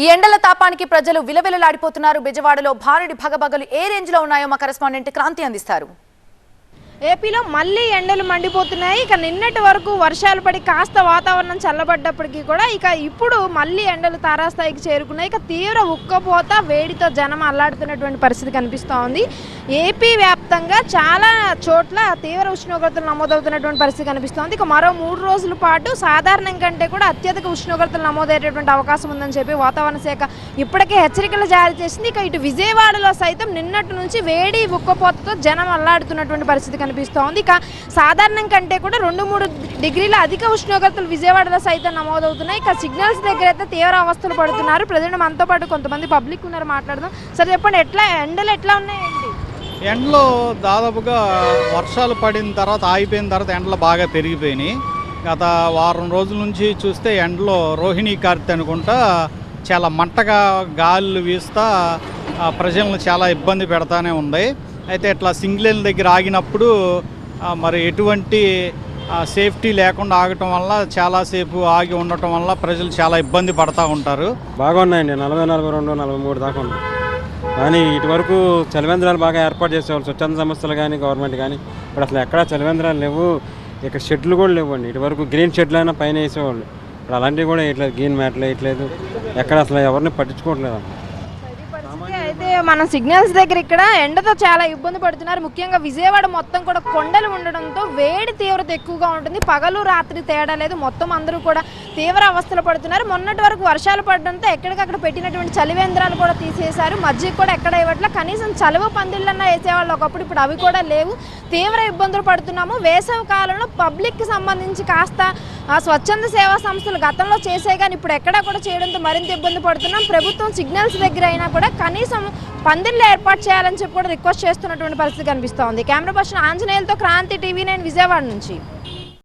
ఈ ఎండల తాపానికి ప్రజలు విలవిలలాడిపోతున్నారు. బెజవాడలో భారీ భగభగలు ఏ రేంజ్ లో ఉన్నాయో మా కరెస్పాండెంట్ క్రాంతి అందిస్తారు. ఏపీలో మళ్ళీ ఎండలు మండిపోతున్నాయి. ఇక నిన్నటి వరకు వర్షాలు పడి కాస్త వాతావరణం చల్లబడ్డప్పటికీ కూడా ఇప్పుడు మళ్ళీ ఎండలు తారాస్థాయికి చేరుకున్నాయి. ఇక తీవ్ర ఉక్కపోత వేడితో జనం అల్లాడుతున్నటువంటి పరిస్థితి కనిపిస్తూ ఉంది. ఏపీ వ్యాప్తంగా చాలా చోట్ల తీవ్ర ఉష్ణోగ్రతలు నమోదవుతున్నటువంటి పరిస్థితి కనిపిస్తోంది. ఇక మరో 3 రోజుల పాటు సాధారణం కంటే కూడా అత్యధిక ఉష్ణోగ్రతలు నమోదయ్యేటువంటి అవకాశం ఉందని చెప్పి వాతావరణ శాఖ ఇప్పటికే హెచ్చరికలు జారీ చేసింది. ఇక ఇటు విజయవాడలో సైతం నిన్నటి నుంచి వేడి ఉక్కపోతతో జనం అల్లాడుతున్నటువంటి పరిస్థితి కనిపిస్తోంది. ఇక సాధారణం కంటే కూడా 2-3 డిగ్రీల అధిక ఉష్ణోగ్రతలు విజయవాడలో సైతం నమోదవుతున్నాయి. ఇక సిగ్నల్స్ దగ్గర అయితే తీవ్ర అవస్థలు పడుతున్నారు. ప్రజలు మనతో పాటు కొంతమంది పబ్లిక్ ఉన్నారు, మాట్లాడదాం. సరే చెప్పండి, ఎండలు ఎట్లా ఉన్నాయండి? ఎండలు దాదాపుగా వర్షాలు పడిన తర్వాత ఆగిపోయిన తర్వాత ఎండలు బాగా పెరిగిపోయినాయి. గత వారం రోజుల నుంచి చూస్తే ఎండలో రోహిణీ కార్తె అనుకుంటా చాలా మంటగా గాలులు వీస్తా ప్రజలను చాలా ఇబ్బంది పెడతానే ఉంది. అయితే ఇట్లా సింగిల్ దగ్గర ఆగినప్పుడు మరి ఎటువంటి సేఫ్టీ లేకుండా ఆగటం వల్ల చాలాసేపు ఆగి ఉండటం వల్ల ప్రజలు చాలా ఇబ్బంది పడతా ఉంటారు. బాగున్నాయండి. 40, 42, 43 దాకా ఉన్నాయి. కానీ ఇటువరకు చలివేంద్రాలు బాగా ఏర్పాటు చేసేవాళ్ళు, స్వచ్ఛంద సంస్థలు కానీ గవర్నమెంట్ కానీ. ఇప్పుడు అసలు ఎక్కడా చలివేంద్రాలు లేవు, ఇక షెడ్లు కూడా లేవండి. ఇటువరకు గ్రీన్ షెడ్లు అయినా పైన వేసేవాళ్ళు, ఇప్పుడు అలాంటివి కూడా వేయట్లేదు, గ్రీన్ మ్యాట్లు వేయట్లేదు. ఎక్కడ అసలు ఎవరిని పట్టించుకోవట్లేదు. అయితే మనం సిగ్నల్స్ దగ్గర ఇక్కడ ఎండతో చాలా ఇబ్బంది పడుతున్నారు. ముఖ్యంగా విజయవాడ మొత్తం కూడా కొండలు ఉండడంతో వేడి తీవ్రత ఎక్కువగా ఉంటుంది. పగలు రాత్రి తేడా లేదు, మొత్తం అందరూ కూడా తీవ్ర అవస్థలు పడుతున్నారు. మొన్నటి వరకు వర్షాలు పడడంతో ఎక్కడికక్కడ పెట్టినటువంటి చలివేంద్రాలు కూడా తీసేశారు. మజ్జిగ కూడా ఎక్కడ ఇవ్వట్లే, కనీసం చలువ పందిళ్ళన్నా వేసేవాళ్ళు ఒకప్పుడు, ఇప్పుడు అవి కూడా లేవు. తీవ్ర ఇబ్బందులు పడుతున్నాము. వేసవి కాలంలో పబ్లిక్కి సంబంధించి కాస్త స్వచ్ఛంద సేవా సంస్థలు గతంలో చేసే కానీ ఇప్పుడు ఎక్కడా కూడా చేయడంతో మరింత ఇబ్బంది పడుతున్నాం. ప్రభుత్వం సిగ్నల్స్ దగ్గర అయినా కూడా కనీసం పందిళ్ళు ఏర్పాటు చేయాలని చెప్పి కూడా రిక్వెస్ట్ చేస్తున్నటువంటి పరిస్థితి కనిపిస్తోంది. కెమెరా పర్సన్ ఆంజనేయులతో క్రాంతి, TV9 విజయవాడ నుంచి.